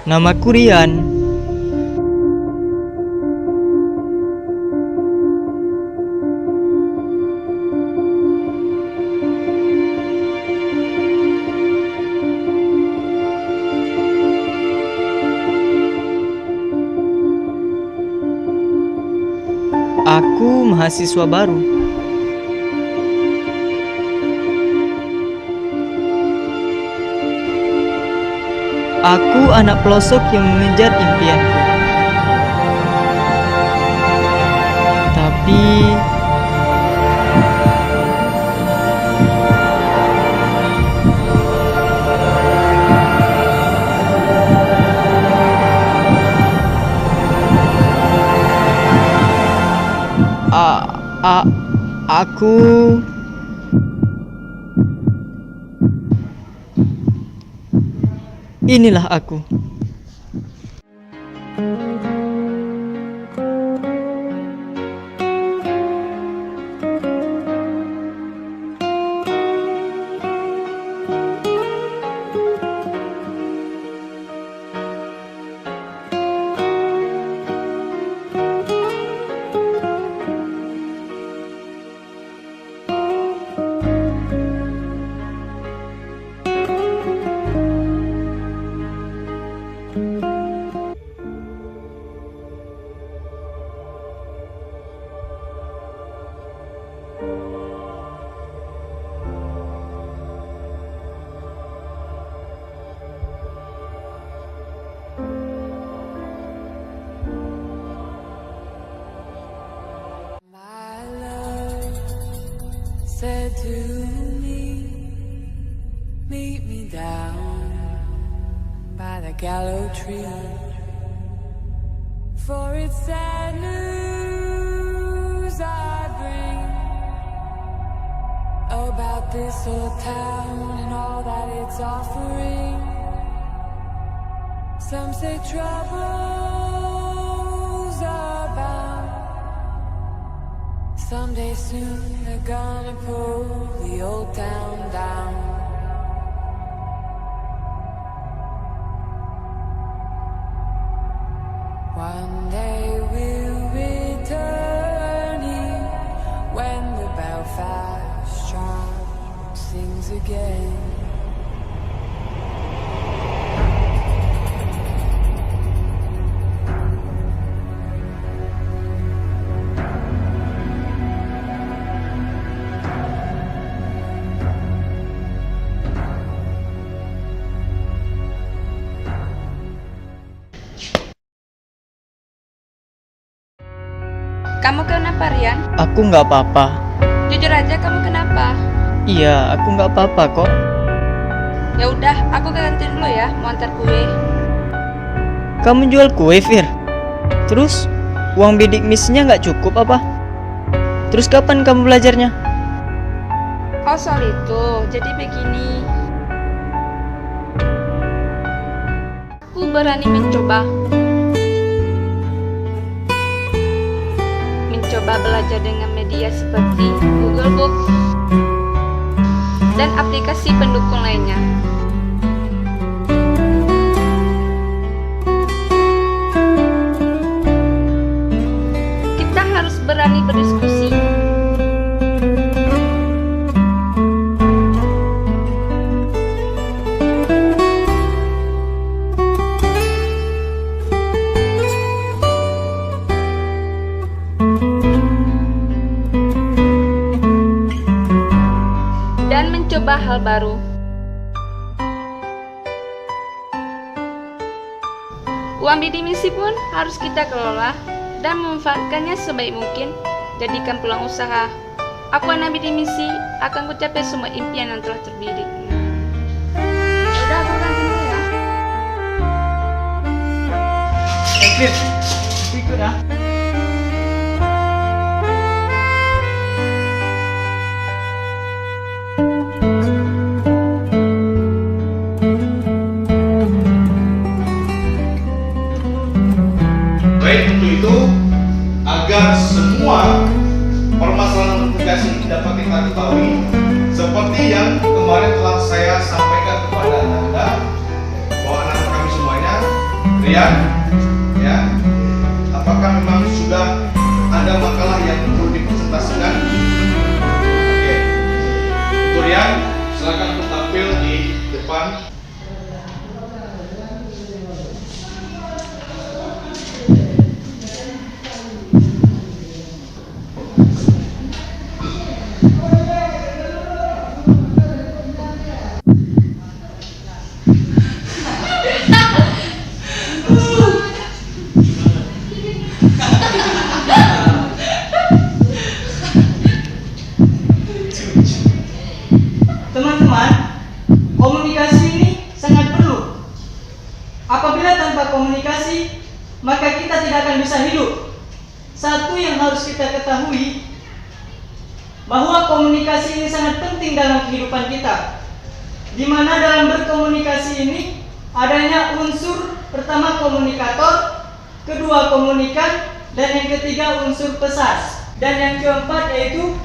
Namaku Rian. Aku mahasiswa baru. Aku anak pelosok yang mengejar impianku. Tapi aku inilah aku. Said to me, meet me down by the gallows tree, for it's sad news I bring about this old town and all that it's offering. Some say troubles abound. Someday soon they're gonna pull the old town down. One day we'll return here when the Belfast drum sings again. Kamu kenapa, Rian? Aku nggak apa-apa. Jujur aja, kamu kenapa? Iya, aku nggak apa-apa kok. Ya udah, aku ke kantin dulu ya, mau antar kue. Kamu jual kue, Fir? Terus, uang bidik misnya nggak cukup apa? Terus kapan kamu belajarnya? Oh, soal itu, jadi begini. Aku berani mencoba belajar dengan media seperti Google Book dan aplikasi pendukung lainnya. Kita harus berani berdiskusi. Dan mencoba hal baru. Uang bidik misi pun harus kita kelola dan memanfaatkannya sebaik mungkin. Jadikan peluang usaha. Aku anak bidik misi akan mencapai semua impian yang telah terbidik. Ya udah, aku ganti dulu ya. Fir, ikut ah. Untuk itu, agar semua permasalahan aplikasi dapat kita ketahui, seperti yang kemarin telah saya sampaikan kepada Anda, bahwa anak kami semuanya Rian, ya, apakah memang sudah ada makalah yang perlu dipresentasikan? Oke, untuk Rian, silakan untuk tampil di depan. Teman-teman, komunikasi ini sangat perlu. Apabila tanpa komunikasi, maka kita tidak akan bisa hidup. Satu yang harus kita ketahui, bahwa komunikasi ini sangat penting dalam kehidupan kita. Di mana dalam berkomunikasi ini adanya unsur pertama komunikator, kedua komunikan, dan yang ketiga unsur pesan. Dan yang keempat yaitu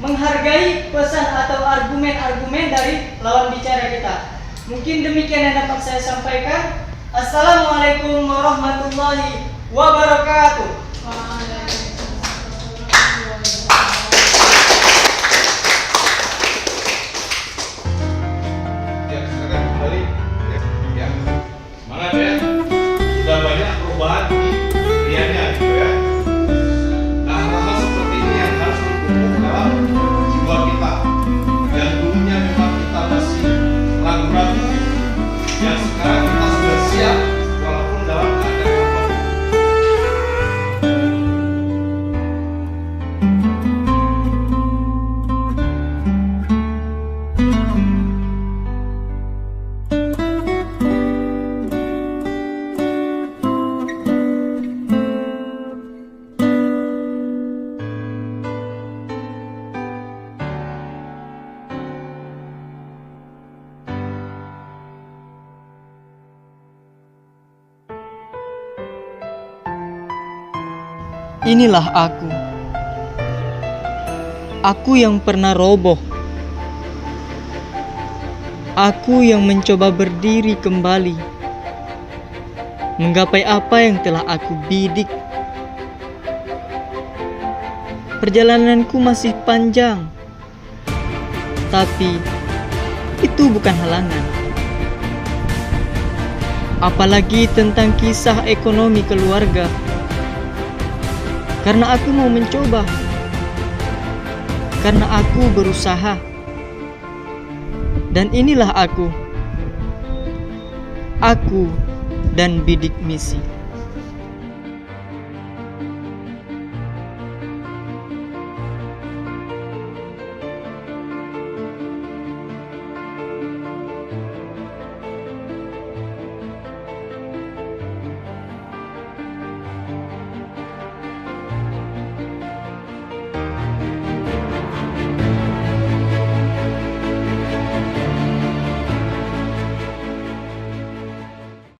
menghargai pesan atau argumen-argumen dari lawan bicara kita. Mungkin demikian yang dapat saya sampaikan. Assalamualaikum warahmatullahi wabarakatuh. Ya, silakan kembali. Ya, semangat ya. Sudah banyak perubahan di Riannya gitu ya. Nah, hal-hal seperti ini yang harus ditumbuh dalam jiwa kita. Yang dulunya memang kita masih ragu-ragu, yang sekarang kita sudah siap walaupun dalam keadaan apapun. Inilah aku. Aku yang pernah roboh. Aku yang mencoba berdiri kembali, menggapai apa yang telah aku bidik. Perjalananku masih panjang, tapi itu bukan halangan. Apalagi tentang kisah ekonomi keluarga. Karena aku mau mencoba. Karena aku berusaha. Dan inilah aku. Aku dan bidik misi.